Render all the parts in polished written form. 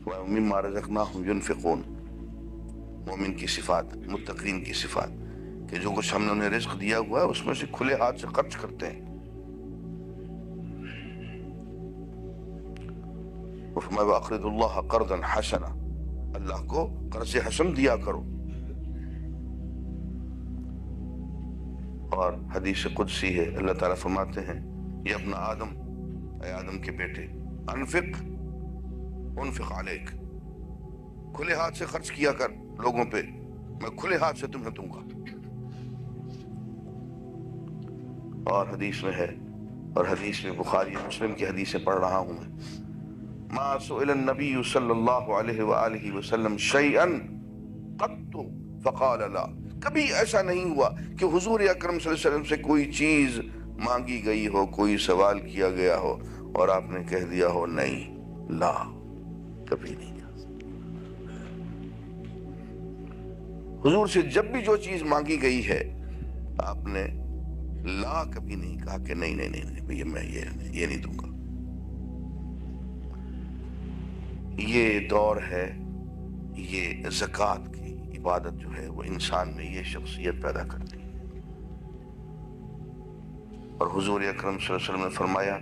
وَمِمَّا رَزَقْنَاهُمْ يُنْفِقُونَ، مومن کی صفات، متقین کی صفات، کہ جو کچھ ہم نے انہیں رزق دیا ہوا ہے اس میں سے کھلے ہاتھ سے خرچ کرتے ہیں۔ وَفَمَا وَأَقْرِضُوا اللَّهَ قَرْضًا حَسَنًا، اللہ کو قرض حسن دیا کرو۔ اور حدیث قدسی ہے، اللہ تعالیٰ فرماتے ہیں یا ابن آدم، اے آدم کے بیٹے، انفق انفق علیک، کھلے ہاتھ سے خرچ کیا کر لوگوں پہ، میں کھلے ہاتھ سے تمہیں دوں گا۔ اور حدیث میں ہے، اور حدیث میں بخاری مسلم کی حدیثیں پڑھ رہا ہوں میں، ما سئل النبی صلی اللہ علیہ وآلہ وسلم شیئا قط فقال لا، کبھی ایسا نہیں ہوا کہ حضور اکرم صلی اللہ علیہ وسلم سے کوئی چیز مانگی گئی ہو، کوئی سوال کیا گیا ہو اور آپ نے کہہ دیا ہو نہیں، لا، کبھی نہیں کہا۔ حضور سے جب بھی جو چیز مانگی گئی ہے آپ نے لا کبھی نہیں کہا کہ نہیں نہیں نہیں بھئی میں یہ نہیں دوں گا۔ یہ دور ہے، یہ زکوٰۃ کی عبادت جو ہے وہ انسان میں یہ شخصیت پیدا کرتی ہے۔ اور حضور اکرم صلی اللہ علیہ وسلم نے فرمایا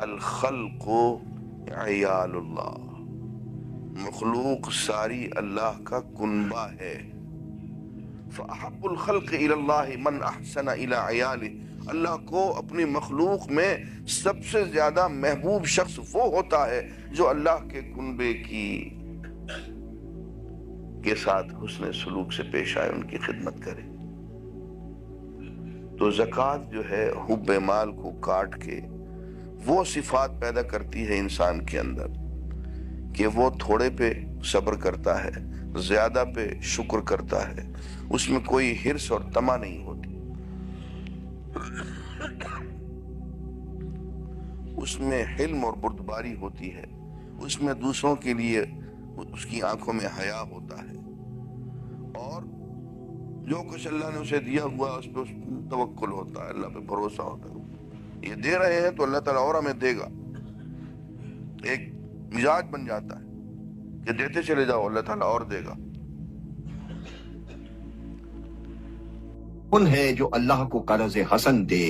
الخلق عیال اللہ، مخلوق ساری اللہ کا کنبہ ہے۔ فَأَحَبُّ الْخَلْقِ إِلَى اللَّهِ مَنْ أَحْسَنَ إِلَى عِيَالِهِ، اللہ کو اپنی مخلوق میں سب سے زیادہ محبوب شخص وہ ہوتا ہے جو اللہ کے کنبے کے ساتھ حسن سلوک سے پیش آئے، ان کی خدمت کرے۔ تو زکوٰۃ جو ہے حب مال کو کاٹ کے وہ صفات پیدا کرتی ہے انسان کے اندر کہ وہ تھوڑے پہ صبر کرتا ہے، زیادہ پہ شکر کرتا ہے، اس میں کوئی حرص اور طمع نہیں ہوتی، اس میں حلم اور بردباری ہوتی ہے، اس میں دوسروں کے لیے اس کی آنکھوں میں حیا ہوتا ہے، اور جو کچھ اللہ نے اسے دیا ہوا اس پہ توکل ہوتا ہے، اللہ پہ بھروسہ ہوتا ہے۔ یہ دے رہے ہیں تو اللہ تعالیٰ اور ہمیں دے گا، ایک مزاج بن جاتا ہے کہ دیتے چلے جاؤ اللہ تعالیٰ اور دے گا۔ کون ہے جو اللہ کو قرض حسن دے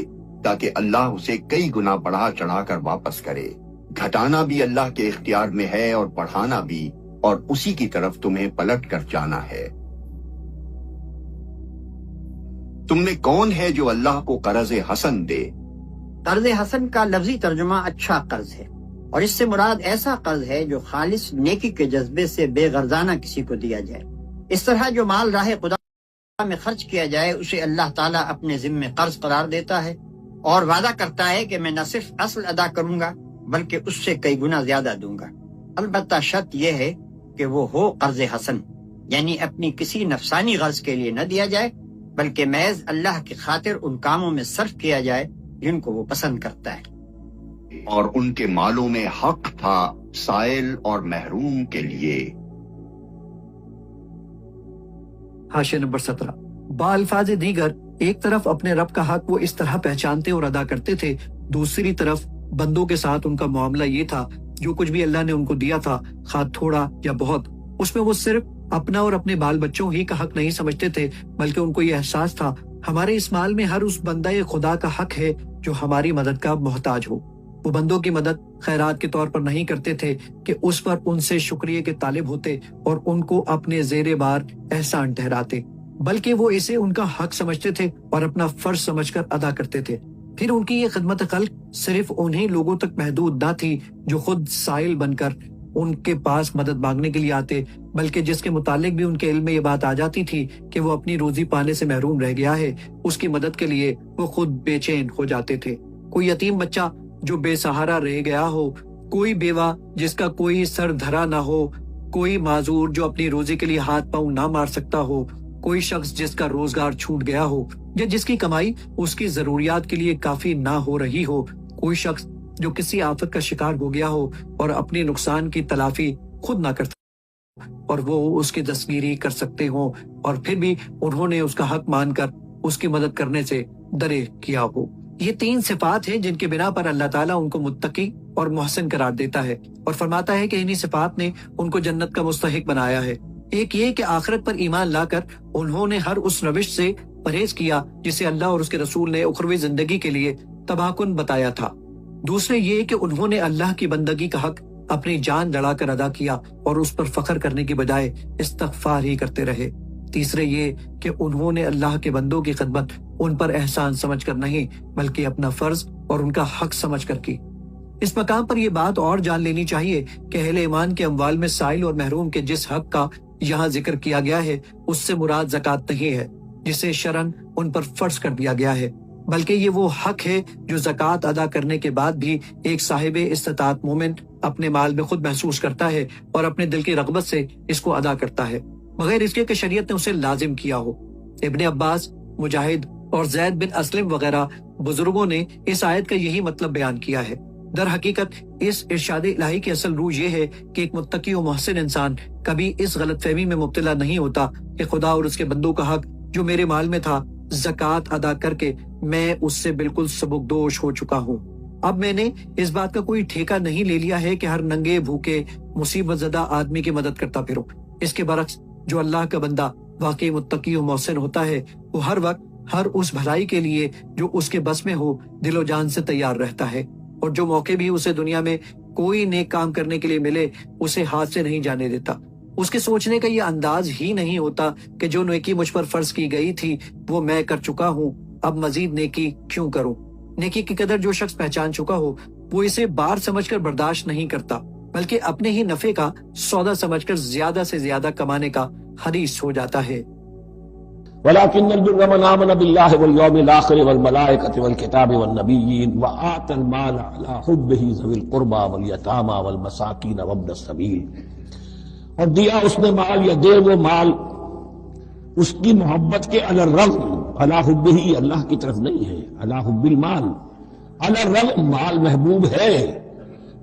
تاکہ اللہ اسے کئی گنا بڑھا چڑھا کر واپس کرے؟ گھٹانا بھی اللہ کے اختیار میں ہے اور بڑھانا بھی، اور اسی کی طرف تمہیں پلٹ کر جانا ہے۔ تم میں کون ہے جو اللہ کو قرض حسن دے؟ قرض حسن کا لفظی ترجمہ اچھا قرض ہے، اور اس سے مراد ایسا قرض ہے جو خالص نیکی کے جذبے سے بے غرضانہ کسی کو دیا جائے۔ اس طرح جو مال راہ خدا میں خرچ کیا جائے اسے اللہ تعالیٰ اپنے ذمے قرض قرار دیتا ہے اور وعدہ کرتا ہے کہ میں نہ صرف اصل ادا کروں گا بلکہ اس سے کئی گنا زیادہ دوں گا۔ البتہ شرط یہ ہے کہ وہ ہو قرض حسن، یعنی اپنی کسی نفسانی غرض کے لیے نہ دیا جائے بلکہ محض اللہ کی خاطر ان کاموں میں صرف کیا جائے جن کو وہ پسند کرتا ہے۔ اور ان کے مالوں میں حق تھا سائل اور محروم کے لیے۔ حاشیہ نمبر 17۔ بالفاظ دیگر ایک طرف اپنے رب کا حق وہ اس طرح پہچانتے اور ادا کرتے تھے، دوسری طرف بندوں کے ساتھ ان کا معاملہ یہ تھا جو کچھ بھی اللہ نے ان کو دیا تھا، خواہ تھوڑا یا بہت، اس میں وہ صرف اپنا اور اپنے بال بچوں ہی کا حق نہیں سمجھتے تھے، بلکہ ان کو یہ احساس تھا ہمارے اس مال میں ہر اس بندہ خدا کا حق ہے جو ہماری مدد کا محتاج ہو۔ وہ بندوں کی مدد خیرات کے طور پر نہیں کرتے تھے کہ اس پر ان سے شکریہ کے طالب ہوتے اور ان کو اپنے زیر بار احسان ٹھہراتے، بلکہ وہ اسے ان کا حق سمجھتے تھے اور اپنا فرض سمجھ کر ادا کرتے تھے۔ پھر ان کی یہ خدمت خلق صرف انہی لوگوں تک محدود نہ تھی جو خود سائل بن کر ان کے پاس مدد مانگنے کے لیے آتے، بلکہ جس کے متعلق بھی ان کے علم میں یہ بات آ جاتی تھی کہ وہ اپنی روزی پانے سے محروم رہ گیا ہے، اس کی مدد کے لیے وہ خود بے چین ہو جاتے تھے۔ کوئی یتیم بچہ جو بے سہارا رہ گیا ہو، کوئی بیوہ جس کا کوئی سر دھرا نہ ہو، کوئی معذور جو اپنی روزی کے لیے ہاتھ پاؤں نہ مار سکتا ہو، کوئی شخص جس کا روزگار چھوٹ گیا ہو یا جس کی کمائی اس کی ضروریات کے لیے کافی نہ ہو رہی ہو، کوئی شخص جو کسی آفت کا شکار ہو گیا ہو اور اپنے نقصان کی تلافی خود نہ کر سکتا اور وہ اس کی دستگیری کر سکتے ہوں اور پھر بھی انہوں نے اس کا حق مان کر اس کی مدد کرنے سے درے کیا ہو۔ یہ 3 صفات ہیں جن کے بنا پر اللہ تعالیٰ ان کو متقی اور محسن قرار دیتا ہے اور فرماتا ہے کہ انہی صفات نے ان کو جنت کا مستحق بنایا ہے۔ ایک یہ کہ آخرت پر ایمان لا کر انہوں نے ہر اس روش سے پرہیز کیا جسے اللہ اور اس کے رسول نے اخروی زندگی کے لیے تباہ کن بتایا تھا۔ دوسرے یہ کہ انہوں نے اللہ کی بندگی کا حق اپنی جان لڑا کر ادا کیا اور اس پر فخر کرنے کی بجائے استغفار ہی کرتے رہے۔ تیسرے یہ کہ انہوں نے اللہ کے بندوں کی خدمت ان پر احسان سمجھ کر نہیں بلکہ اپنا فرض اور ان کا حق سمجھ کر کی۔ اس مقام پر یہ بات اور جان لینی چاہیے کہ اہل ایمان کے اموال میں سائل اور محروم کے جس حق کا یہاں ذکر کیا گیا ہے اس سے مراد زکوٰۃ نہیں ہے جسے شرعاً ان پر فرض کر دیا گیا ہے، بلکہ یہ وہ حق ہے جو زکوٰۃ ادا کرنے کے بعد بھی ایک صاحب استطاعت مومن اپنے مال میں خود محسوس کرتا ہے اور اپنے دل کی رغبت سے اس کو ادا کرتا ہے بغیر اس کے کہ شریعت نے اسے لازم کیا ہو۔ ابن عباس، مجاہد اور زید بن اسلم وغیرہ بزرگوں نے اس آیت کا یہی مطلب بیان کیا ہے۔ در حقیقت اس ارشاد الہی کی اصل روح یہ ہے کہ ایک متقی و محسن انسان کبھی اس غلط فہمی میں مبتلا نہیں ہوتا کہ خدا اور اس کے بندوں کا حق جو میرے مال میں تھا زکوٰۃ ادا کر کے میں اس سے بالکل سبکدوش ہو چکا ہوں۔ اب میں نے اس بات کا کوئی ٹھیکہ نہیں لے لیا ہے کہ ہر ننگے بھوکے مصیبت زدہ آدمی کی مدد کرتا پھروں۔ اس کے برعکس جو اللہ کا بندہ واقعی متقی و محسن ہوتا ہے وہ ہر وقت ہر اس بھلائی کے لیے جو اس کے بس میں ہو دل و جان سے تیار رہتا ہے، اور جو موقع بھی اسے دنیا میں کوئی نیک کام کرنے کے لیے ملے اسے ہاتھ سے نہیں جانے دیتا۔ اس کے سوچنے کا یہ انداز ہی نہیں ہوتا کہ جو نیکی مجھ پر فرض کی گئی تھی وہ میں کر چکا ہوں، اب مزید نیکی کیوں کروں۔ نیکی کی قدر جو شخص پہچان چکا ہو وہ اسے بار سمجھ کر برداشت نہیں کرتا بلکہ اپنے ہی نفع کا سودا سمجھ کر زیادہ سے زیادہ کمانے کا حریص ہو جاتا ہے۔ ولكن البر من آمن بالله واليوم الآخر والملائكة والكتاب والنبيين وآتى المال على حبه ذوي القربى واليتامى والمساكين وابن السبيل، اور دیا اس نے مال یا دے وہ مال اس کی محبت کے علی الرغم، علی حبہ اللہ کی طرف نہیں ہے، علی حب المال، علی الرغم مال محبوب ہے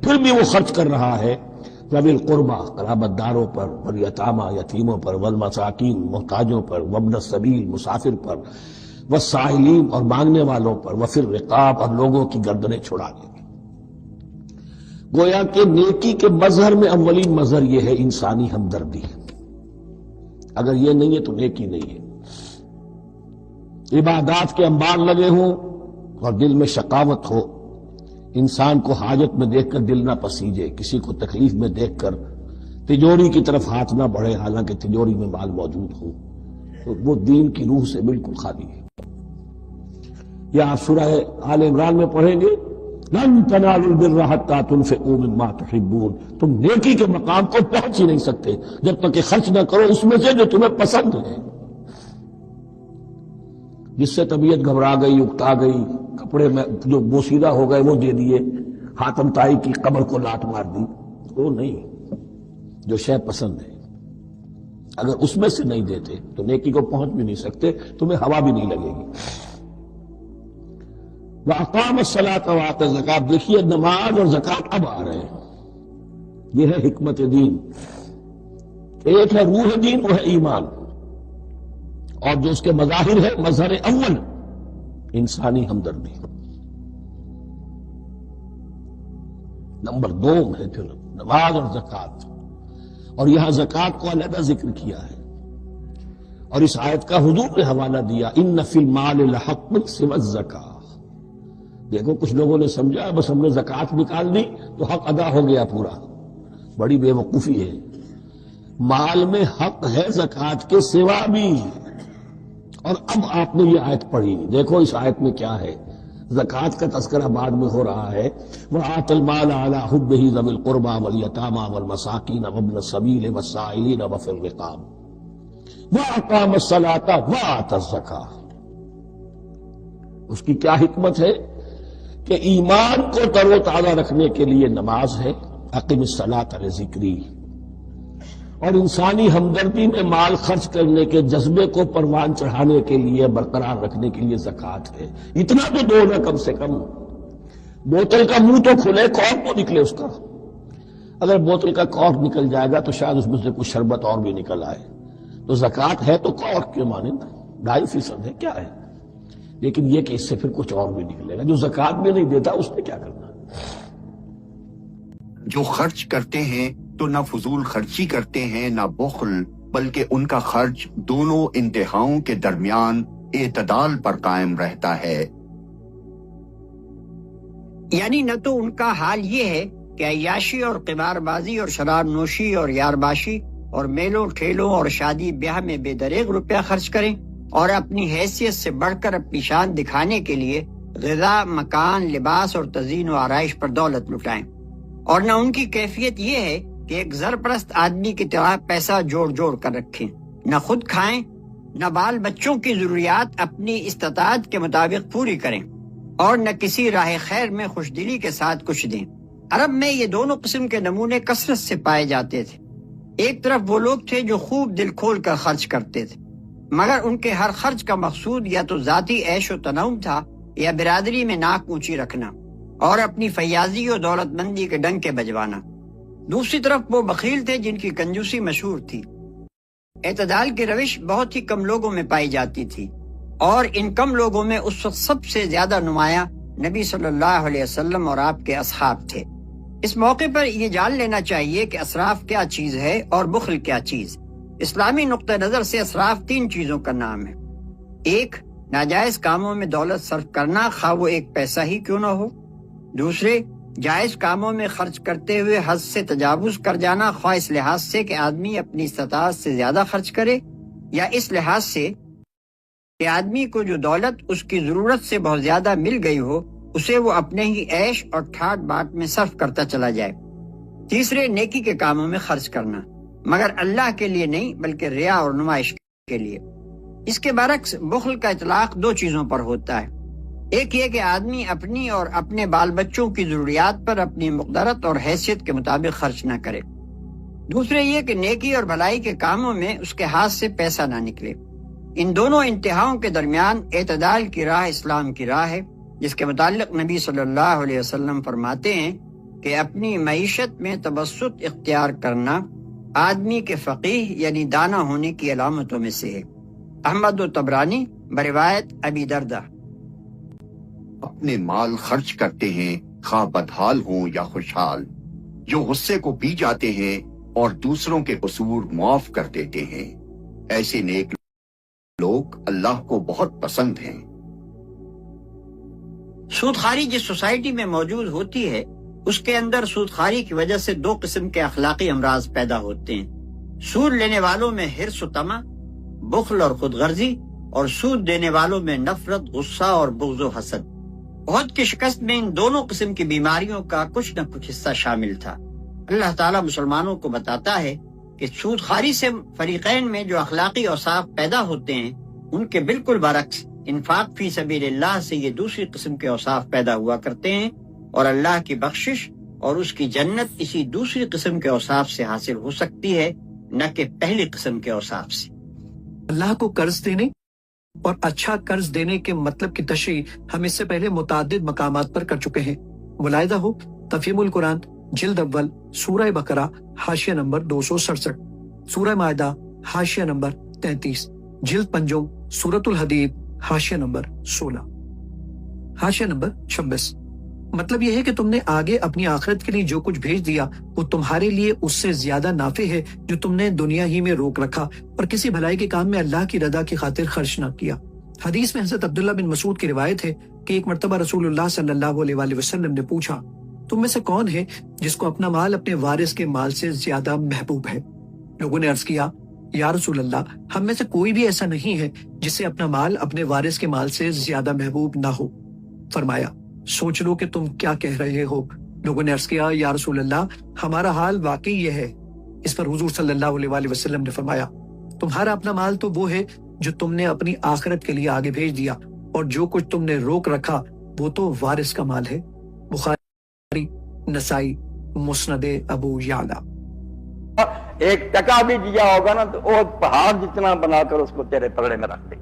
پھر بھی وہ خرچ کر رہا ہے ذوی القربہ قرابت داروں پر، والیتامى یتیموں پر، والمساکین محتاجوں پر، وابن السبیل مسافر پر، والسائلین اور مانگنے والوں پر، وفی الرقاب اور لوگوں کی گردنیں چھڑانے کی۔ گویا کہ نیکی کے مظہر میں اولین مظہر یہ ہے انسانی ہمدردی۔ اگر یہ نہیں ہے تو نیکی نہیں ہے۔ عبادات کے انبار لگے ہوں اور دل میں شقاوت ہو، انسان کو حاجت میں دیکھ کر دل نہ پسیجے، کسی کو تکلیف میں دیکھ کر تجوری کی طرف ہاتھ نہ بڑھے حالانکہ تجوری میں مال موجود ہو، تو وہ دین کی روح سے بالکل خالی ہے۔ یا آپ سورہ آل عمران میں پڑھیں گے لن تنالوا البر حتى تنفقوا مما تحبون، تم نیکی کے مقام کو پہنچ ہی نہیں سکتے جب تک کہ خرچ نہ کرو اس میں سے جو تمہیں پسند ہے۔ جس سے طبیعت گھبرا گئی، اکتا گئی، کپڑے میں جو بوسیدہ ہو گئے وہ دے دیے، حاتم طائی کی قبر کو لات مار دی، وہ نہیں، جو شے پسند ہے اگر اس میں سے نہیں دیتے تو نیکی کو پہنچ بھی نہیں سکتے، تمہیں ہوا بھی نہیں لگے گی۔ وَأَقَامَ الصَّلَاةَ وَآتَى الزَّكَاةَ، دیکھیے نماز اور زکوٰۃ اب آ رہے ہیں، یہ ہے حکمت دین۔ ایک ہے روح دین، وہ ہے ایمان، اور جو اس کے مظاہر ہے مظہر اول انسانی ہمدردی، نمبر دو ہے پھر نماز اور زکوٰۃ، اور یہاں زکوٰۃ کو علیحدہ ذکر کیا ہے، اور اس آیت کا حضور نے حوالہ دیا ان فی المال لحق سوى الزکاۃ۔ دیکھو کچھ لوگوں نے سمجھا بس ہم نے زکوٰۃ نکال دی تو حق ادا ہو گیا پورا، بڑی بے وقوفی ہے۔ مال میں حق ہے زکوٰۃ کے سوا بھی، اور اب آپ نے یہ آیت پڑھی، دیکھو اس آیت میں کیا ہے، زکوٰۃ کا تذکرہ بعد میں ہو رہا ہے، وَآتَى الْمَالَ عَلَى حُبِّهِ ذَوِي الْقُرْبَى وَالْيَتَامَى وَالْمَسَاكِينَ وَابْنَ السَّبِيلِ وَالسَّائِلِينَ وَفِي الرِّقَابِ وَأَقَامَ الصَّلَاةَ وَآتَى الزَّكَاةَ۔ اس کی کیا حکمت ہے کہ ایمان کو تر و تازہ رکھنے کے لیے نماز ہے، اقم الصلاۃ لذکری، اور انسانی ہمدردی میں مال خرچ کرنے کے جذبے کو پروان چڑھانے کے لیے برقرار رکھنے کے لیے زکوٰۃ ہے۔ اتنا تو دو نا کم سے کم، بوتل کا منہ تو کھلے، کارک تو نکلے اس کا، اگر بوتل کا کارک نکل جائے گا تو شاید اس میں سے کچھ شربت اور بھی نکل آئے، تو زکوٰۃ ہے تو کارک کے مانند 2.5% ہے، کیا ہے، لیکن یہ کہ اس سے پھر کچھ اور بھی نکلے گا، جو زکوٰۃ بھی نہیں دیتا اس نے کیا کرنا۔ جو خرچ کرتے ہیں تو نہ فضول خرچی کرتے ہیں نہ بخل، بلکہ ان کا خرچ دونوں انتہاؤں کے درمیان اعتدال پر قائم رہتا ہے۔ یعنی نہ تو ان کا حال یہ ہے کہ عیاشی اور قمار بازی اور شراب نوشی اور یارباشی اور میلوں ٹھیلوں اور شادی بیاہ میں بے دریغ روپیہ خرچ کریں اور اپنی حیثیت سے بڑھ کر اپنی شان دکھانے کے لیے غذا، مکان، لباس اور تزئین و آرائش پر دولت لٹائیں، اور نہ ان کی کیفیت یہ ہے کہ ایک زرپرست آدمی کی طرح پیسہ جوڑ جوڑ کر رکھیں، نہ خود کھائیں نہ بال بچوں کی ضروریات اپنی استطاعت کے مطابق پوری کریں، اور نہ کسی راہ خیر میں خوش دلی کے ساتھ کچھ دیں۔ عرب میں یہ دونوں قسم کے نمونے کثرت سے پائے جاتے تھے۔ ایک طرف وہ لوگ تھے جو خوب دل کھول کر خرچ کرتے تھے، مگر ان کے ہر خرچ کا مقصود یا تو ذاتی عیش و تنعم تھا یا برادری میں ناک اونچی رکھنا اور اپنی فیاضی و دولت مندی کے ڈنکے بجوانا۔ دوسری طرف وہ بخیل تھے جن کی کنجوسی مشہور تھی۔ اعتدال کی روش بہت ہی کم لوگوں میں پائی جاتی تھی، اور ان کم لوگوں میں اس وقت سب سے زیادہ نمایاں نبی صلی اللہ علیہ وسلم اور آپ کے اصحاب تھے۔ اس موقع پر یہ جان لینا چاہیے کہ اسراف کیا چیز ہے اور بخل کیا چیز۔ اسلامی نقطہ نظر سے اسراف 3 چیزوں کا نام ہے۔ 1، ناجائز کاموں میں دولت صرف کرنا، خواہ وہ 1 پیسہ ہی کیوں نہ ہو۔ دوسرے، جائز کاموں میں خرچ کرتے ہوئے حد سے تجاوز کر جانا، خواہ اس لحاظ سے کہ آدمی اپنی استطاعت سے زیادہ خرچ کرے، یا اس لحاظ سے کہ آدمی کو جو دولت اس کی ضرورت سے بہت زیادہ مل گئی ہو اسے وہ اپنے ہی عیش اور ٹھاٹ باٹ میں صرف کرتا چلا جائے۔ تیسرے، نیکی کے کاموں میں خرچ کرنا، مگر اللہ کے لیے نہیں بلکہ ریا اور نمائش کے لیے۔ اس کے برعکس بخل کا اطلاق 2 چیزوں پر ہوتا ہے۔ ایک یہ کہ آدمی اپنی اور اپنے بال بچوں کی ضروریات پر اپنی مقدرت اور حیثیت کے مطابق خرچ نہ کرے۔ دوسرے یہ کہ نیکی اور بھلائی کے کاموں میں اس کے ہاتھ سے پیسہ نہ نکلے۔ ان دونوں انتہاؤں کے درمیان اعتدال کی راہ اسلام کی راہ ہے، جس کے متعلق نبی صلی اللہ علیہ وسلم فرماتے ہیں کہ اپنی معیشت میں توسط اختیار کرنا آدمی کے فقیہ یعنی دانا ہونے کی علامتوں میں سے ہے۔ احمد و طبرانی بروایت ابی دردہ۔ اپنے مال خرچ کرتے ہیں خواہ بدحال ہوں یا خوشحال، جو غصے کو پی جاتے ہیں اور دوسروں کے قصور معاف کر دیتے ہیں، ایسے نیک لوگ اللہ کو بہت پسند ہیں۔ سودخواری جس سوسائٹی میں موجود ہوتی ہے اس کے اندر سودخواری کی وجہ سے 2 قسم کے اخلاقی امراض پیدا ہوتے ہیں۔ سود لینے والوں میں حرص و طمع، بخل اور خود غرضی، اور سود دینے والوں میں نفرت، غصہ اور بغض و حسد۔ عہد کی شکست میں ان دونوں قسم کی بیماریوں کا کچھ نہ کچھ حصہ شامل تھا۔ اللہ تعالیٰ مسلمانوں کو بتاتا ہے کہ سودخواری سے فریقین میں جو اخلاقی اوصاف پیدا ہوتے ہیں ان کے بالکل برعکس انفاق فی سبیل اللہ سے یہ دوسری قسم کے اوصاف پیدا ہوا کرتے ہیں، اور اللہ کی بخشش اور اس کی جنت اسی دوسری قسم کے اوصاف سے حاصل ہو سکتی ہے، نہ کہ پہلی قسم کے اوصاف سے۔ اللہ کو قرض دینے اور اچھا قرض دینے کے مطلب کی تشریح ہم اس سے پہلے متعدد مقامات پر کر چکے ہیں۔ ملاحظہ ہو تفہیم القرآن جلد اول سورہ بقرہ حاشیہ نمبر 267، سورہ مائدہ حاشیہ نمبر 33، جلد پنجم سورۃ الحدید حاشیہ نمبر 16، حاشیہ نمبر 26۔ مطلب یہ ہے کہ تم نے آگے اپنی آخرت کے لیے جو کچھ بھیج دیا وہ تمہارے لیے اس سے زیادہ نافع ہے جو تم نے دنیا ہی میں روک رکھا اور کسی بھلائی کے کام میں اللہ کی رضا کی خاطر خرچ نہ کیا۔ حدیث میں حضرت عبداللہ بن مسعود کی روایت ہے کہ ایک مرتبہ رسول اللہ صلی اللہ علیہ وآلہ وسلم نے پوچھا، تم میں سے کون ہے جس کو اپنا مال اپنے وارث کے مال سے زیادہ محبوب ہے؟ لوگوں نے عرض کیا، یا رسول اللہ، ہم میں سے کوئی بھی ایسا نہیں ہے جسے اپنا مال اپنے وارث کے مال سے زیادہ محبوب نہ ہو۔ فرمایا، سوچ لو کہ تم کیا کہہ رہے ہو۔ لوگوں نے عرض کیا، یا رسول اللہ، ہمارا حال واقعی یہ ہے۔ اس پر حضور صلی اللہ علیہ وآلہ وسلم نے فرمایا، تمہارا اپنا مال تو وہ ہے جو تم نے اپنی آخرت کے لیے آگے بھیج دیا، اور جو کچھ تم نے روک رکھا وہ تو وارث کا مال ہے۔ بخاری، نسائی، مسند ابو یعلا۔ ایک ٹکا بھی دیا ہوگا نا تو وہ پہاڑ جتنا بنا کر اس کو تیرے پلڑے میں رکھ دے،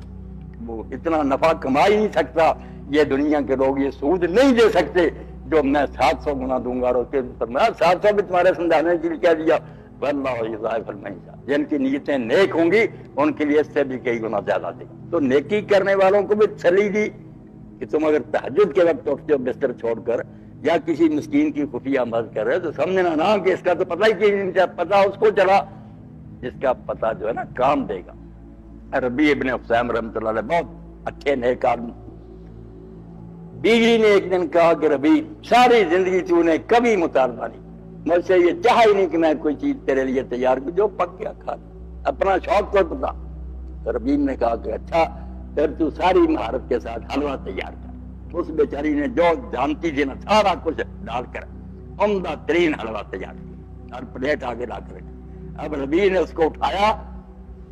وہ اتنا نفع کما ہی نہیں سکتا۔ یہ دنیا کے لوگ یہ سود نہیں دے سکتے جو میں 700 گنا دوں گا، اور اس کے میں 700 بھی تمہارے سمجھانے کے لیے کیا دیا، واللہ یضاعف المغفرۃ۔ جن کی نیتیں نیک ہوں گی ان کے لیے اس سے بھی کئی گنا زیادہ دے۔ تو نیکی کرنے والوں کو بھی تسلی دی کہ تم اگر تہجد کے وقت اٹھتے ہو بستر چھوڑ کر یا کسی مسکین کی خفیہ مدد کر رہے تو سمجھنا نا کہ اس کا تو پتہ ہی نہیں، پتہ اس کو چلا جس کا پتہ جو ہے نا کام دے گا۔ ربیع ابن حسام رحمۃ اللہ علیہ بہت اچھے نیک آدمی، بیوی نے ایک دن کہا کہ ربیع ساری زندگی تو نے کبھی مطالبہ نہیں، مجھ سے یہ چاہا ہی نہیں کہ میں کوئی چیز تیرے لیے تیار کروں، جو پک گیا کھا لے، اپنا شوق کو بتا۔ تو ربیع نے کہا کہ اچھا پھر تو ساری مہارت کے ساتھ حلوہ تیار کر۔ اس بیچاری نے جو جانتی تھی نا سارا کچھ ڈال کر عمدہ ترین حلوہ تیار کیا اور پلیٹ آگے لا کر رکھی۔ اب ربیع نے اس کو اٹھایا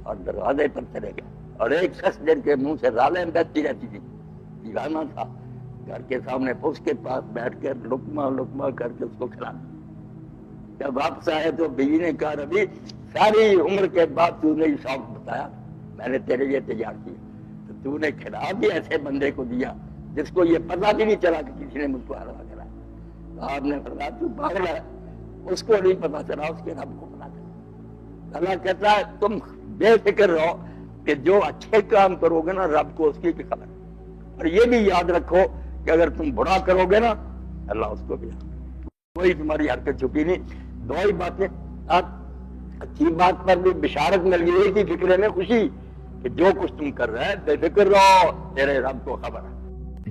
اور دروازے پر چلے گئے، اور ایک شخص جن کے منہ سے رالیں بہتی رہتی تھی، دیوانہ تھا، گھر کے سامنے اس کے پاس بیٹھ کر لقمہ لقمہ کر کے اس کو کھلا دیا۔ جب واپس آئے تو بیوی نے کہا ربیع ساری عمر کے بعد تو نے یہ شوق بتایا، میں نے تیرے لیے تیار کیا، تو نے کھلا بھی ایسے بندے کو دیا جس کو یہ پتہ بھی نہیں چلا کہ کسی نے مجھ کو حلوہ کرایا۔ تو آپ نے فرمایا تو پاگل ہے، اس کو نہیں پتہ چلا، اس کے رب کو پتہ چلا۔ اللہ کہتا ہے تم بے فکر رہو کہ جو اچھے کام کرو گے نا رب کو اس کی بھی خبر، اور یہ بھی یاد رکھو کہ اگر تم برا کرو گے نا اللہ اس کو بھی، کوئی تمہاری حرکت چھپی نہیں۔ دو ہی باتیں، اچھی بات پر بھی بشارت مل گئی تھی، فکرے میں خوشی کہ جو کچھ تم کر رہے ہیں بے فکر رہو، تیرے رب کو خبر ہے۔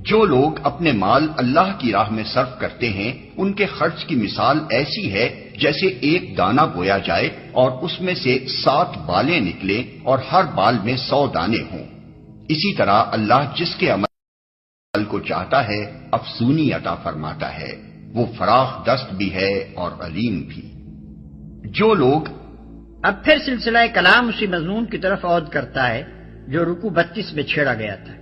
جو لوگ اپنے مال اللہ کی راہ میں صرف کرتے ہیں ان کے خرچ کی مثال ایسی ہے جیسے ایک دانہ بویا جائے اور اس میں سے 7 بالیں نکلیں اور ہر بال میں 100 دانے ہوں۔ اسی طرح اللہ جس کے عمل کو چاہتا ہے افزونی عطا فرماتا ہے، وہ فراخ دست بھی ہے اور علیم بھی۔ جو لوگ اب پھر سلسلہ کلام اسی مضمون کی طرف عود کرتا ہے جو رکوع 32 میں چھیڑا گیا تھا۔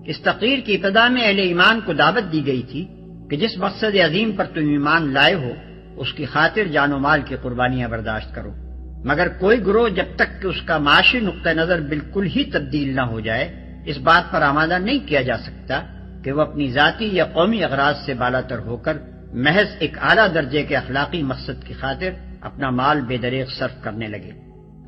اس تقریر کی ابتدا میں اہل ایمان کو دعوت دی گئی تھی کہ جس مقصد عظیم پر تم ایمان لائے ہو اس کی خاطر جان و مال کی قربانیاں برداشت کرو، مگر کوئی گروہ جب تک کہ اس کا معاشی نقطہ نظر بالکل ہی تبدیل نہ ہو جائے اس بات پر آمادہ نہیں کیا جا سکتا کہ وہ اپنی ذاتی یا قومی اغراض سے بالاتر ہو کر محض ایک اعلیٰ درجے کے اخلاقی مقصد کی خاطر اپنا مال بے دریغ صرف کرنے لگے۔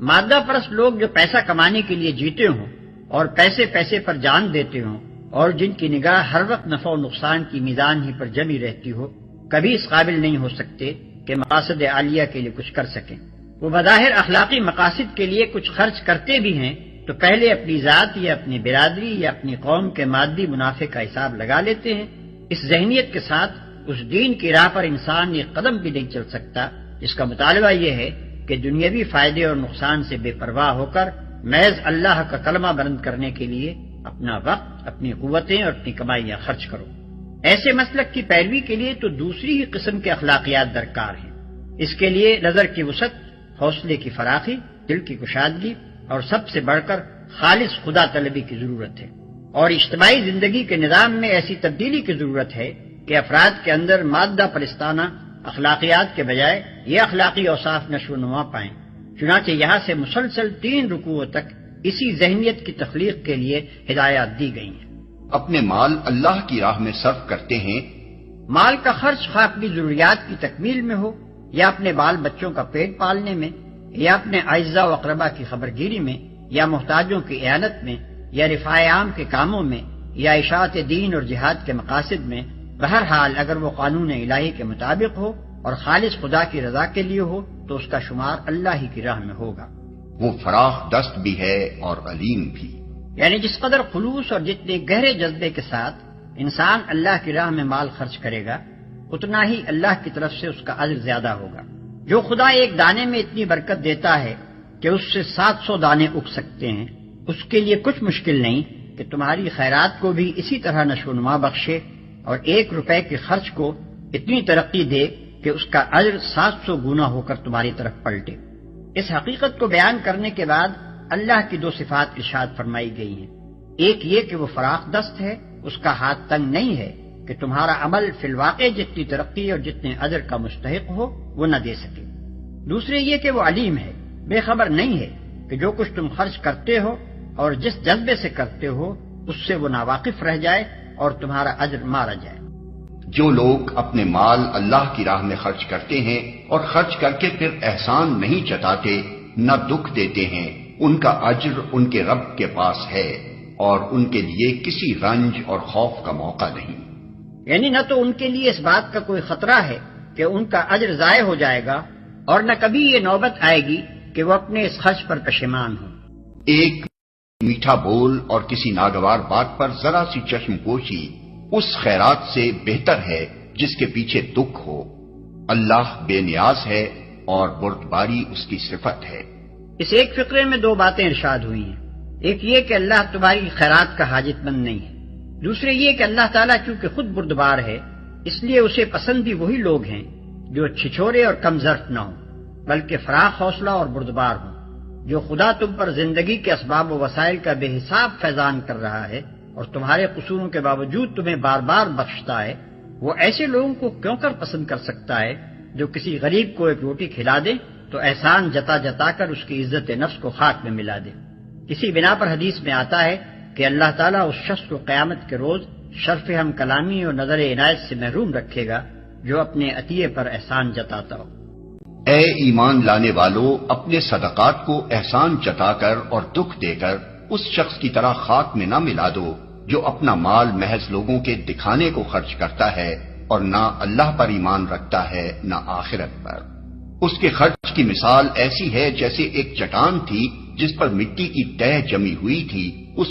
مادہ پرست لوگ جو پیسہ کمانے کے لیے جیتے ہوں اور پیسے پر جان دیتے ہوں اور جن کی نگاہ ہر وقت نفع و نقصان کی میزان ہی پر جمی رہتی ہو، کبھی اس قابل نہیں ہو سکتے کہ مقاصد عالیہ کے لیے کچھ کر سکیں۔ وہ بظاہر اخلاقی مقاصد کے لیے کچھ خرچ کرتے بھی ہیں تو پہلے اپنی ذات یا اپنی برادری یا اپنی قوم کے مادی منافع کا حساب لگا لیتے ہیں۔ اس ذہنیت کے ساتھ اس دین کی راہ پر انسان ایک قدم بھی نہیں چل سکتا جس کا مطالبہ یہ ہے کہ دنیاوی فائدے اور نقصان سے بے پرواہ ہو کر محض اللہ کا کلمہ بلند کرنے کے لیے اپنا وقت، اپنی قوتیں اور اپنی کمائیاں خرچ کرو۔ ایسے مسلک کی پیروی کے لیے تو دوسری ہی قسم کے اخلاقیات درکار ہیں۔ اس کے لیے نظر کی وسعت، حوصلے کی فراخی، دل کی کشادگی اور سب سے بڑھ کر خالص خدا طلبی کی ضرورت ہے، اور اجتماعی زندگی کے نظام میں ایسی تبدیلی کی ضرورت ہے کہ افراد کے اندر مادہ پرستانہ اخلاقیات کے بجائے یہ اخلاقی اوصاف نشو و نما پائیں۔ چنانچہ یہاں سے مسلسل 3 رکوعوں تک اسی ذہنیت کی تخلیق کے لیے ہدایات دی گئی ہیں۔ اپنے مال اللہ کی راہ میں صرف کرتے ہیں۔ مال کا خرچ خواہ اپنی ضروریات کی تکمیل میں ہو یا اپنے بال بچوں کا پیٹ پالنے میں یا اپنے اعزاء و اقربا کی خبرگیری میں یا محتاجوں کی اعانت میں یا رفاع عام کے کاموں میں یا اشاعت دین اور جہاد کے مقاصد میں، بہرحال اگر وہ قانون الہی کے مطابق ہو اور خالص خدا کی رضا کے لیے ہو تو اس کا شمار اللہ ہی کی راہ میں ہوگا۔ وہ فراخ دست بھی ہے اور علیم بھی، یعنی جس قدر خلوص اور جتنے گہرے جذبے کے ساتھ انسان اللہ کی راہ میں مال خرچ کرے گا اتنا ہی اللہ کی طرف سے اس کا اجر زیادہ ہوگا۔ جو خدا ایک دانے میں اتنی برکت دیتا ہے کہ اس سے 700 دانے اگ سکتے ہیں، اس کے لیے کچھ مشکل نہیں کہ تمہاری خیرات کو بھی اسی طرح نشو و نما بخشے اور 1 روپے کے خرچ کو اتنی ترقی دے کہ اس کا اجر 700 گنا ہو کر تمہاری طرف پلٹے۔ اس حقیقت کو بیان کرنے کے بعد اللہ کی 2 صفات ارشاد فرمائی گئی ہیں۔ ایک یہ کہ وہ فراخ دست ہے، اس کا ہاتھ تنگ نہیں ہے کہ تمہارا عمل فی الواقع جتنی ترقی اور جتنے اجر کا مستحق ہو وہ نہ دے سکے۔ دوسرے یہ کہ وہ علیم ہے، بے خبر نہیں ہے کہ جو کچھ تم خرچ کرتے ہو اور جس جذبے سے کرتے ہو اس سے وہ ناواقف رہ جائے اور تمہارا اجر مارا جائے۔ جو لوگ اپنے مال اللہ کی راہ میں خرچ کرتے ہیں اور خرچ کر کے پھر احسان نہیں جتاتے، نہ دکھ دیتے ہیں، ان کا اجر ان کے رب کے پاس ہے اور ان کے لیے کسی رنج اور خوف کا موقع نہیں۔ یعنی نہ تو ان کے لیے اس بات کا کوئی خطرہ ہے کہ ان کا اجر ضائع ہو جائے گا، اور نہ کبھی یہ نوبت آئے گی کہ وہ اپنے اس خرچ پر پشیمان ہوں۔ ایک میٹھا بول اور کسی ناگوار بات پر ذرا سی چشم پوشی اس خیرات سے بہتر ہے جس کے پیچھے دکھ ہو۔ اللہ بے نیاز ہے اور بردباری اس کی صفت ہے۔ اس ایک فقرے میں دو باتیں ارشاد ہوئی ہیں، ایک یہ کہ اللہ تمہاری خیرات کا حاجت مند نہیں ہے، دوسرے یہ کہ اللہ تعالیٰ چونکہ خود بردبار ہے اس لیے اسے پسند بھی وہی لوگ ہیں جو چھچورے اور کم ظرف نہ ہوں بلکہ فراخ حوصلہ اور بردبار ہوں۔ جو خدا تم پر زندگی کے اسباب و وسائل کا بے حساب فیضان کر رہا ہے اور تمہارے قصوروں کے باوجود تمہیں بار بار بخشتا ہے، وہ ایسے لوگوں کو کیوں کر پسند کر سکتا ہے جو کسی غریب کو ایک روٹی کھلا دے تو احسان جتا جتا کر اس کی عزت نفس کو خاک میں ملا دے۔ اسی بنا پر حدیث میں آتا ہے کہ اللہ تعالیٰ اس شخص کو قیامت کے روز شرف ہم کلامی اور نظر عنایت سے محروم رکھے گا جو اپنے عطیے پر احسان جتاتا ہو۔ اے ایمان لانے والو، اپنے صدقات کو احسان جتا کر اور دکھ دے کر اس شخص کی طرح خاک میں نہ ملا دو جو اپنا مال محض لوگوں کے دکھانے کو خرچ کرتا ہے اور نہ اللہ پر ایمان رکھتا ہے نہ آخرت پر۔ اس کے خرچ کی مثال ایسی ہے جیسے ایک چٹان تھی جس پر مٹی کی تہ جمی ہوئی تھی، اس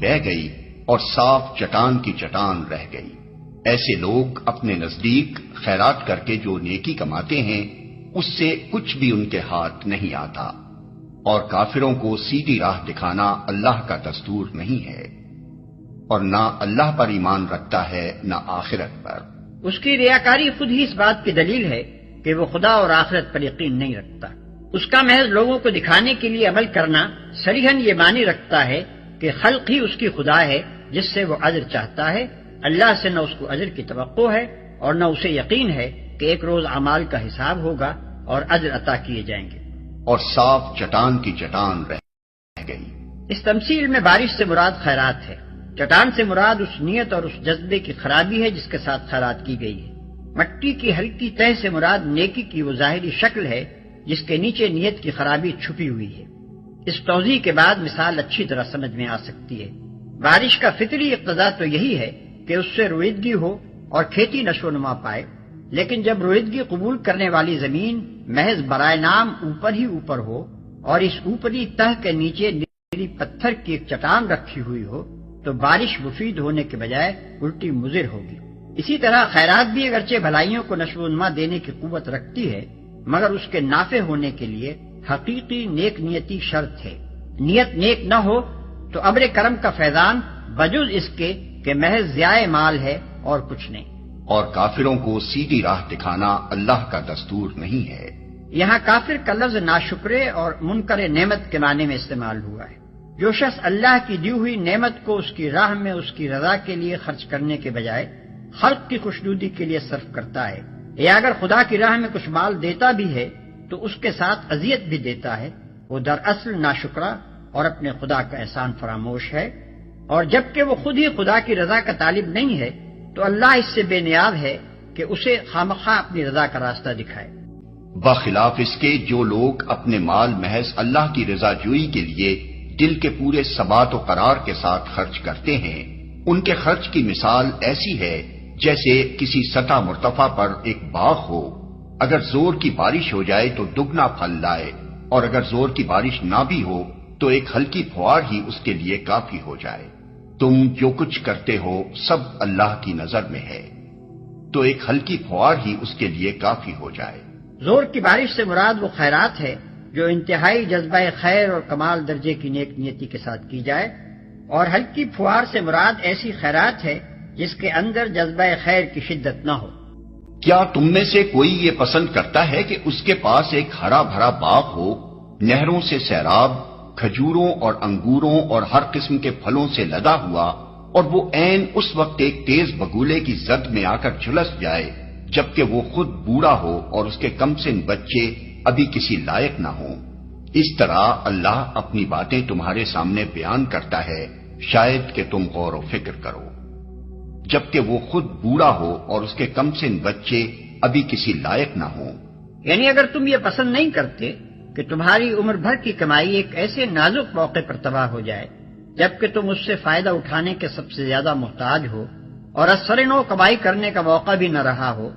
بہہ گئی اور صاف چٹان کی چٹان رہ گئی۔ ایسے لوگ اپنے نزدیک خیرات کر کے جو نیکی کماتے ہیں اس سے کچھ بھی ان کے ہاتھ نہیں آتا، اور کافروں کو سیدھی راہ دکھانا اللہ کا دستور نہیں ہے، اور نہ اللہ پر ایمان رکھتا ہے نہ آخرت پر۔ اس کی ریاکاری خود ہی اس بات کی دلیل ہے کہ وہ خدا اور آخرت پر یقین نہیں رکھتا۔ اس کا محض لوگوں کو دکھانے کے لیے عمل کرنا صریحاً یہ معنی رکھتا ہے کہ خلق ہی اس کی خدا ہے جس سے وہ اجر چاہتا ہے، اللہ سے نہ اس کو اجر کی توقع ہے اور نہ اسے یقین ہے کہ ایک روز اعمال کا حساب ہوگا اور اجر عطا کیے جائیں گے۔ اور صاف چٹان کی چٹان رہ گئی۔ اس تمثیل میں بارش سے مراد خیرات ہے، چٹان سے مراد اس نیت اور اس جذبے کی خرابی ہے جس کے ساتھ خیرات کی گئی ہے۔ مٹی کی ہلکی تہ سے مراد نیکی کی وہ ظاہری شکل ہے جس کے نیچے نیت کی خرابی چھپی ہوئی ہے۔ اس توضیح کے بعد مثال اچھی طرح سمجھ میں آ سکتی ہے۔ بارش کا فطری اقتضا تو یہی ہے کہ اس سے رویدگی ہو اور کھیتی نشو و نما پائے، لیکن جب رویدگی قبول کرنے والی زمین محض برائے نام اوپر ہی اوپر ہو اور اس اوپری تہ کے نیچے نیلی پتھر کی ایک چٹان رکھی ہوئی ہو تو بارش مفید ہونے کے بجائے الٹی مضر ہوگی۔ اسی طرح خیرات بھی اگرچہ بھلائیوں کو نشو و نما دینے کی قوت رکھتی ہے، مگر اس کے نافع ہونے کے لیے حقیقی نیک نیتی شرط ہے۔ نیت نیک نہ ہو تو ابر کرم کا فیضان بجز اس کے کہ محض ضیاء مال ہے اور کچھ نہیں۔ اور کافروں کو سیدھی راہ دکھانا اللہ کا دستور نہیں ہے۔ یہاں کافر کا لفظ ناشکرے اور منکر نعمت کے معنی میں استعمال ہوا ہے۔ جو شخص اللہ کی دی ہوئی نعمت کو اس کی راہ میں اس کی رضا کے لیے خرچ کرنے کے بجائے خلق کی خوشنودی کے لیے صرف کرتا ہے، یا اگر خدا کی راہ میں کچھ مال دیتا بھی ہے تو اس کے ساتھ اذیت بھی دیتا ہے، وہ دراصل ناشکرا اور اپنے خدا کا احسان فراموش ہے، اور جبکہ وہ خود ہی خدا کی رضا کا طالب نہیں ہے تو اللہ اس سے بے نیاز ہے کہ اسے خامخواہ اپنی رضا کا راستہ دکھائے۔ بخلاف اس کے جو لوگ اپنے مال محض اللہ کی رضا جوئی کے لیے دل کے پورے ثبات و قرار کے ساتھ خرچ کرتے ہیں، ان کے خرچ کی مثال ایسی ہے جیسے کسی سطح مرتفع پر ایک باغ ہو، اگر زور کی بارش ہو جائے تو دگنا پھل لائے، اور اگر زور کی بارش نہ بھی ہو تو ایک ہلکی پھوار ہی اس کے لیے کافی ہو جائے۔ تم جو کچھ کرتے ہو سب اللہ کی نظر میں ہے، تو ایک ہلکی پھوار ہی اس کے لیے کافی ہو جائے۔ زور کی بارش سے مراد وہ خیرات ہے جو انتہائی جذبہ خیر اور کمال درجے کی نیک نیتی کے ساتھ کی جائے، اور ہلکی پھوار سے مراد ایسی خیرات ہے جس کے اندر جذبہ خیر کی شدت نہ ہو۔ کیا تم میں سے کوئی یہ پسند کرتا ہے کہ اس کے پاس ایک ہرا بھرا باغ ہو، نہروں سے سیراب، کھجوروں اور انگوروں اور ہر قسم کے پھلوں سے لدا ہوا، اور وہ عین اس وقت ایک تیز بگولے کی زد میں آ کر جھلس جائے جبکہ وہ خود بوڑھا ہو اور اس کے کم سن بچے ابھی کسی لائق نہ ہوں؟ اس طرح اللہ اپنی باتیں تمہارے سامنے بیان کرتا ہے، شاید کہ تم غور و فکر کرو۔ جبکہ وہ خود بوڑھا ہو اور اس کے کم سن بچے ابھی کسی لائق نہ ہوں۔ یعنی اگر تم یہ پسند نہیں کرتے کہ تمہاری عمر بھر کی کمائی ایک ایسے نازک موقع پر تباہ ہو جائے جبکہ تم اس سے فائدہ اٹھانے کے سب سے زیادہ محتاج ہو اور اثر نو کمائی کرنے کا موقع بھی نہ رہا ہو،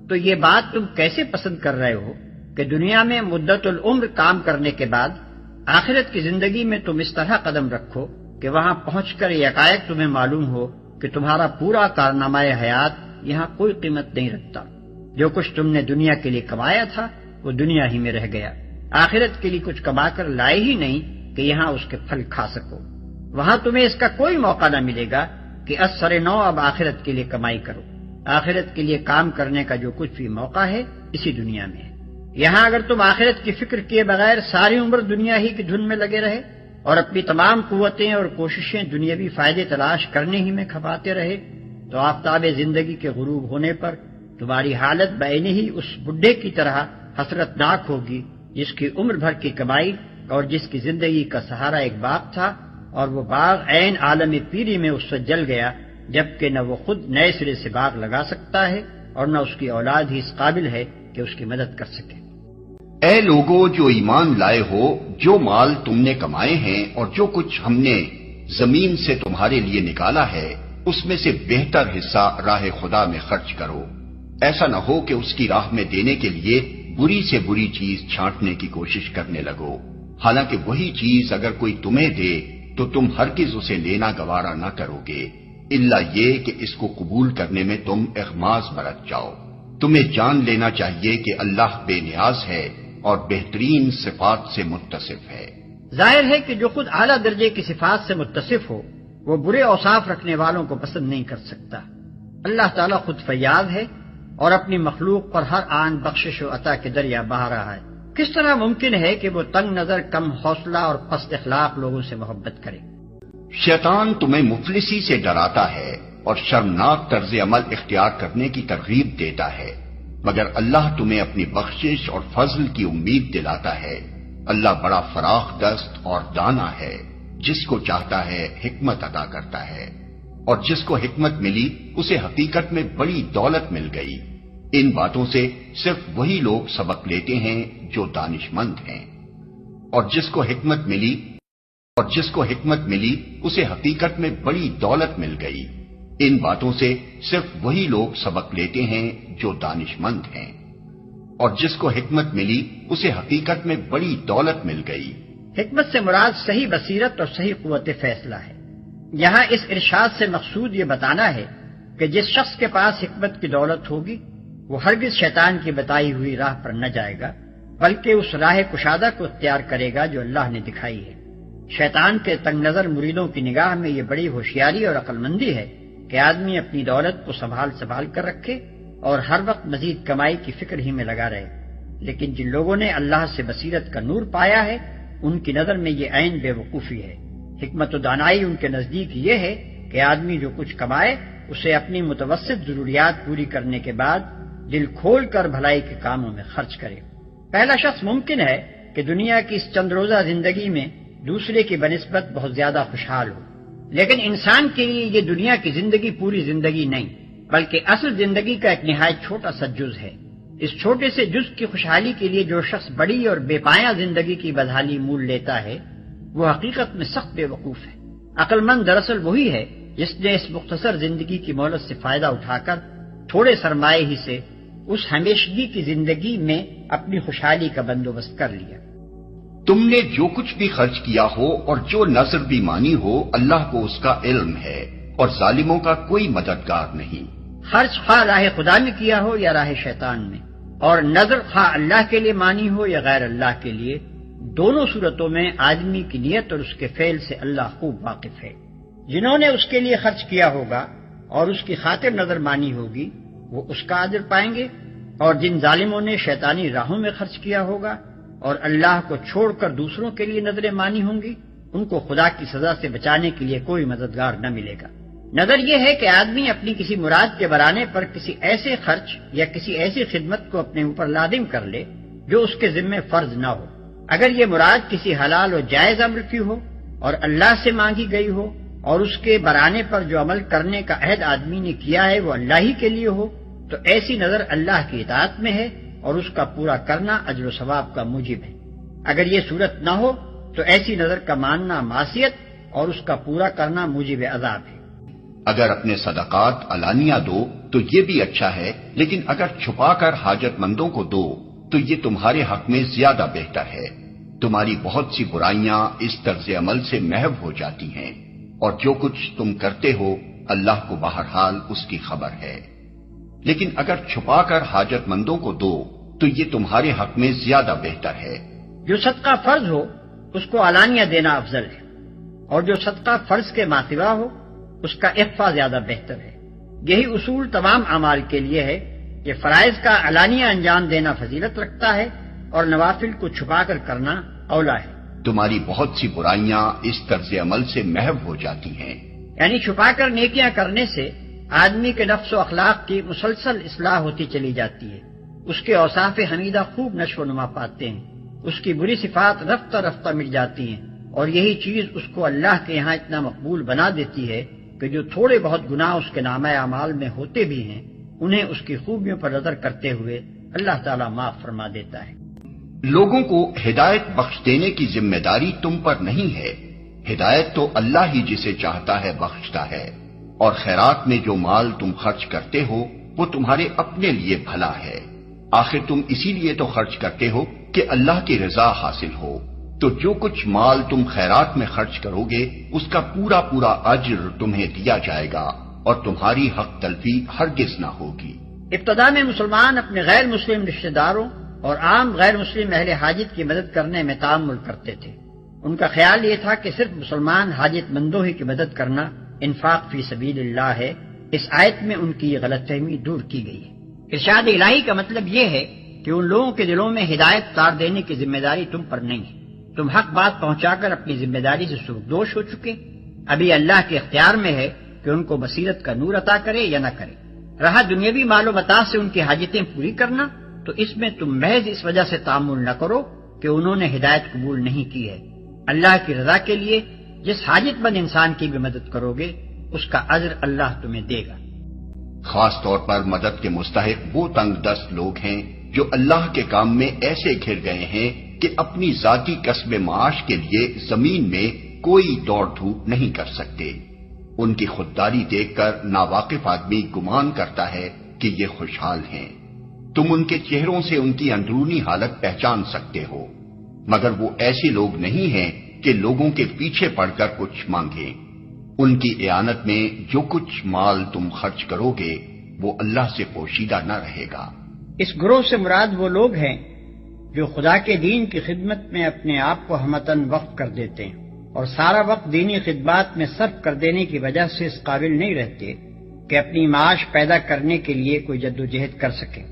تو یہ بات تم کیسے پسند کر رہے ہو کہ دنیا میں مدت العمر کام کرنے کے بعد آخرت کی زندگی میں تم اس طرح قدم رکھو کہ وہاں پہنچ کر یکایک تمہیں معلوم ہو کہ تمہارا پورا کارنامہ حیات یہاں کوئی قیمت نہیں رکھتا، جو کچھ تم نے دنیا کے لیے کمایا تھا وہ دنیا ہی میں رہ گیا، آخرت کے لیے کچھ کما کر لائے ہی نہیں کہ یہاں اس کے پھل کھا سکو، وہاں تمہیں اس کا کوئی موقع نہ ملے گا کہ اثر نو اب آخرت کے لیے کمائی کرو، آخرت کے لیے کام کرنے کا جو کچھ بھی موقع ہے اسی دنیا میں ہے۔ یہاں اگر تم آخرت کی فکر کیے بغیر ساری عمر دنیا ہی کی دھن میں لگے رہے اور اپنی تمام قوتیں اور کوششیں دنیاوی فائدے تلاش کرنے ہی میں کھپاتے رہے، تو آفتاب زندگی کے غروب ہونے پر تمہاری حالت بعین ہی اس بڈھے کی طرح حسرتناک ہوگی جس کی عمر بھر کی کمائی اور جس کی زندگی کا سہارا ایک باغ تھا، اور وہ باغ عین عالم پیری میں اس سے جل گیا، جبکہ نہ وہ خود نئے سرے سے باغ لگا سکتا ہے اور نہ اس کی اولاد ہی اس قابل ہے کہ اس کی مدد کر سکے۔ اے لوگو جو ایمان لائے ہو، جو مال تم نے کمائے ہیں اور جو کچھ ہم نے زمین سے تمہارے لیے نکالا ہے، اس میں سے بہتر حصہ راہ خدا میں خرچ کرو، ایسا نہ ہو کہ اس کی راہ میں دینے کے لیے بری سے بری چیز چھانٹنے کی کوشش کرنے لگو، حالانکہ وہی چیز اگر کوئی تمہیں دے تو تم ہرگز اسے لینا گوارا نہ کرو گے، الا یہ کہ اس کو قبول کرنے میں تم اغماض برت جاؤ۔ تمہیں جان لینا چاہیے کہ اللہ بے نیاز ہے اور بہترین صفات سے متصف ہے۔ ظاہر ہے کہ جو خود اعلیٰ درجے کی صفات سے متصف ہو وہ برے اوصاف رکھنے والوں کو پسند نہیں کر سکتا۔ اللہ تعالیٰ خود فیاض ہے اور اپنی مخلوق پر ہر آن بخشش و عطا کے دریا بہا رہا ہے، کس طرح ممکن ہے کہ وہ تنگ نظر، کم حوصلہ اور پست اخلاق لوگوں سے محبت کرے؟ شیطان تمہیں مفلسی سے ڈراتا ہے اور شرمناک طرز عمل اختیار کرنے کی ترغیب دیتا ہے، مگر اللہ تمہیں اپنی بخشش اور فضل کی امید دلاتا ہے۔ اللہ بڑا فراخ دست اور دانا ہے، جس کو چاہتا ہے حکمت عطا کرتا ہے، اور جس کو حکمت ملی اسے حقیقت میں بڑی دولت مل گئی۔ ان باتوں سے صرف وہی لوگ سبق لیتے ہیں جو دانش مند ہیں، اور جس کو حکمت ملی اسے حقیقت میں بڑی دولت مل گئی۔ ان باتوں سے صرف وہی لوگ سبق لیتے ہیں جو دانش مند ہیں، اور جس کو حکمت ملی اسے حقیقت میں بڑی دولت مل گئی۔ حکمت سے مراد صحیح بصیرت اور صحیح قوت فیصلہ ہے۔ یہاں اس ارشاد سے مقصود یہ بتانا ہے کہ جس شخص کے پاس حکمت کی دولت ہوگی وہ ہرگز شیطان کی بتائی ہوئی راہ پر نہ جائے گا، بلکہ اس راہ کشادہ کو اختیار کرے گا جو اللہ نے دکھائی ہے۔ شیطان کے تنگ نظر مریدوں کی نگاہ میں یہ بڑی ہوشیاری اور عقل مندی ہے کہ آدمی اپنی دولت کو سنبھال کر رکھے اور ہر وقت مزید کمائی کی فکر ہی میں لگا رہے، لیکن جن لوگوں نے اللہ سے بصیرت کا نور پایا ہے ان کی نظر میں یہ عین بے وقوفی ہے۔ حکمت و دانائی ان کے نزدیک یہ ہے کہ آدمی جو کچھ کمائے اسے اپنی متوسط ضروریات پوری کرنے کے بعد دل کھول کر بھلائی کے کاموں میں خرچ کرے۔ پہلا شخص ممکن ہے کہ دنیا کی اس چند روزہ زندگی میں دوسرے کی بنسبت بہت زیادہ خوشحال ہو، لیکن انسان کے لیے یہ دنیا کی زندگی پوری زندگی نہیں، بلکہ اصل زندگی کا ایک نہایت چھوٹا سا جز ہے۔ اس چھوٹے سے جز کی خوشحالی کے لیے جو شخص بڑی اور بے پایہ زندگی کی بدحالی مول لیتا ہے وہ حقیقت میں سخت بے وقوف ہے۔ عقل مند دراصل وہی ہے جس نے اس مختصر زندگی کی مہلت سے فائدہ اٹھا کر تھوڑے سرمایے ہی سے اس ہمیشگی کی زندگی میں اپنی خوشحالی کا بندوبست کر لیا۔ تم نے جو کچھ بھی خرچ کیا ہو اور جو نظر بھی مانی ہو اللہ کو اس کا علم ہے اور ظالموں کا کوئی مددگار نہیں۔ خرچ خواہ راہ خدا میں کیا ہو یا راہ شیطان میں، اور نظر خواہ اللہ کے لیے مانی ہو یا غیر اللہ کے لیے، دونوں صورتوں میں آدمی کی نیت اور اس کے فعل سے اللہ خوب واقف ہے۔ جنہوں نے اس کے لیے خرچ کیا ہوگا اور اس کی خاطر نظر مانی ہوگی وہ اس کا اجر پائیں گے، اور جن ظالموں نے شیطانی راہوں میں خرچ کیا ہوگا اور اللہ کو چھوڑ کر دوسروں کے لیے نظریں مانی ہوں گی ان کو خدا کی سزا سے بچانے کے لیے کوئی مددگار نہ ملے گا۔ نظر یہ ہے کہ آدمی اپنی کسی مراد کے برانے پر کسی ایسے خرچ یا کسی ایسی خدمت کو اپنے اوپر لازم کر لے جو اس کے ذمہ فرض نہ ہو، اگر یہ مراد کسی حلال و جائز عمل کی ہو اور اللہ سے مانگی گئی ہو اور اس کے برانے پر جو عمل کرنے کا عہد آدمی نے کیا ہے وہ اللہ ہی کے لیے ہو، تو ایسی نظر اللہ کی اطاعت میں ہے اور اس کا پورا کرنا اجر و ثواب کا موجب ہے۔ اگر یہ صورت نہ ہو تو ایسی نظر کا ماننا معصیت اور اس کا پورا کرنا موجب عذاب ہے۔ اگر اپنے صدقات علانیہ دو تو یہ بھی اچھا ہے، لیکن اگر چھپا کر حاجت مندوں کو دو تو یہ تمہارے حق میں زیادہ بہتر ہے۔ تمہاری بہت سی برائیاں اس طرز عمل سے محو ہو جاتی ہیں، اور جو کچھ تم کرتے ہو اللہ کو بہرحال اس کی خبر ہے۔ لیکن اگر چھپا کر حاجت مندوں کو دو تو یہ تمہارے حق میں زیادہ بہتر ہے۔ جو صدقہ فرض ہو اس کو علانیہ دینا افضل ہے، اور جو صدقہ فرض کے ماسوا ہو اس کا اخفا زیادہ بہتر ہے۔ یہی اصول تمام اعمال کے لیے ہے کہ فرائض کا علانیہ انجام دینا فضیلت رکھتا ہے اور نوافل کو چھپا کر کرنا اولا ہے۔ تمہاری بہت سی برائیاں اس طرز عمل سے محو ہو جاتی ہیں، یعنی چھپا کر نیکیاں کرنے سے آدمی کے نفس و اخلاق کی مسلسل اصلاح ہوتی چلی جاتی ہے، اس کے اوصاف حمیدہ خوب نشو و نما پاتے ہیں، اس کی بری صفات رفتہ رفتہ مٹ جاتی ہیں، اور یہی چیز اس کو اللہ کے یہاں اتنا مقبول بنا دیتی ہے کہ جو تھوڑے بہت گناہ اس کے نامہ اعمال میں ہوتے بھی ہیں انہیں اس کی خوبیوں پر نظر کرتے ہوئے اللہ تعالیٰ معاف فرما دیتا ہے۔ لوگوں کو ہدایت بخش دینے کی ذمہ داری تم پر نہیں ہے، ہدایت تو اللہ ہی جسے چاہتا ہے بخشتا ہے، اور خیرات میں جو مال تم خرچ کرتے ہو وہ تمہارے اپنے لیے بھلا ہے، آخر تم اسی لیے تو خرچ کرتے ہو کہ اللہ کی رضا حاصل ہو، تو جو کچھ مال تم خیرات میں خرچ کرو گے اس کا پورا پورا اجر تمہیں دیا جائے گا، اور تمہاری حق تلفی ہرگز نہ ہوگی۔ ابتدا میں مسلمان اپنے غیر مسلم رشتہ داروں اور عام غیر مسلم اہل حاجت کی مدد کرنے میں تعامل کرتے تھے۔ ان کا خیال یہ تھا کہ صرف مسلمان حاجت مندوں ہی کی مدد کرنا انفاق فی سبیل اللہ ہے۔ اس آیت میں ان کی یہ غلط فہمی دور کی گئی ہے۔ ارشاد الہی کا مطلب یہ ہے کہ ان لوگوں کے دلوں میں ہدایت تار دینے کی ذمہ داری تم پر نہیں ہے، تم حق بات پہنچا کر اپنی ذمہ داری سے سرخدوش ہو چکے، ابھی اللہ کے اختیار میں ہے کہ ان کو بصیرت کا نور عطا کرے یا نہ کرے۔ رہا دنیاوی مال و متاع سے ان کی حاجتیں پوری کرنا تو اس میں تم محض اس وجہ سے تعامل نہ کرو کہ انہوں نے ہدایت قبول نہیں کی ہے۔ اللہ کی رضا کے لیے جس حاجت مند انسان کی بھی مدد کرو گے اس کا اجر اللہ تمہیں دے گا۔ خاص طور پر مدد کے مستحق وہ تنگ دست لوگ ہیں جو اللہ کے کام میں ایسے گھر گئے ہیں کہ اپنی ذاتی کسب معاش کے لیے زمین میں کوئی دوڑ دھوپ نہیں کر سکتے۔ ان کی خودداری دیکھ کر ناواقف آدمی گمان کرتا ہے کہ یہ خوشحال ہیں۔ تم ان کے چہروں سے ان کی اندرونی حالت پہچان سکتے ہو، مگر وہ ایسے لوگ نہیں ہیں کہ لوگوں کے پیچھے پڑ کر کچھ مانگیں۔ ان کی اعانت میں جو کچھ مال تم خرچ کرو گے وہ اللہ سے پوشیدہ نہ رہے گا۔ اس گروہ سے مراد وہ لوگ ہیں جو خدا کے دین کی خدمت میں اپنے آپ کو ہمتن وقف کر دیتے ہیں اور سارا وقت دینی خدمات میں صرف کر دینے کی وجہ سے اس قابل نہیں رہتے کہ اپنی معاش پیدا کرنے کے لیے کوئی جدوجہد کر سکیں۔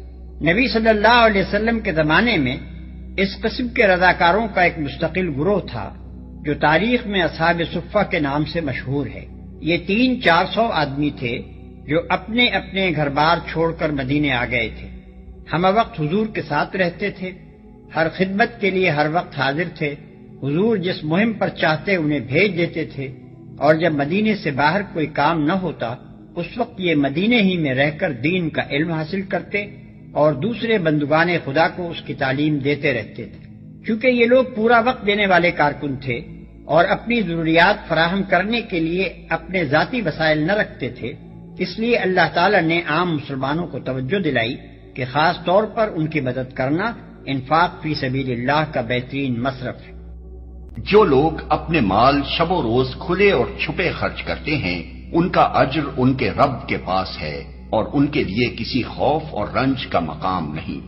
نبی صلی اللہ علیہ وسلم کے زمانے میں اس قسم کے رضاکاروں کا ایک مستقل گروہ تھا جو تاریخ میں اصحاب صفہ کے نام سے مشہور ہے۔ یہ 300-400 آدمی تھے جو اپنے اپنے گھر بار چھوڑ کر مدینے آ گئے تھے، ہم وقت حضور کے ساتھ رہتے تھے، ہر خدمت کے لیے ہر وقت حاضر تھے، حضور جس مہم پر چاہتے انہیں بھیج دیتے تھے، اور جب مدینے سے باہر کوئی کام نہ ہوتا اس وقت یہ مدینے ہی میں رہ کر دین کا علم حاصل کرتے اور دوسرے بندگان خدا کو اس کی تعلیم دیتے رہتے تھے۔ چونکہ یہ لوگ پورا وقت دینے والے کارکن تھے اور اپنی ضروریات فراہم کرنے کے لیے اپنے ذاتی وسائل نہ رکھتے تھے، اس لیے اللہ تعالیٰ نے عام مسلمانوں کو توجہ دلائی کہ خاص طور پر ان کی مدد کرنا انفاق فی سبیل اللہ کا بہترین مصرف ہے۔ جو لوگ اپنے مال شب و روز کھلے اور چھپے خرچ کرتے ہیں ان کا اجر ان کے رب کے پاس ہے، اور ان کے لیے کسی خوف اور رنج کا مقام نہیں۔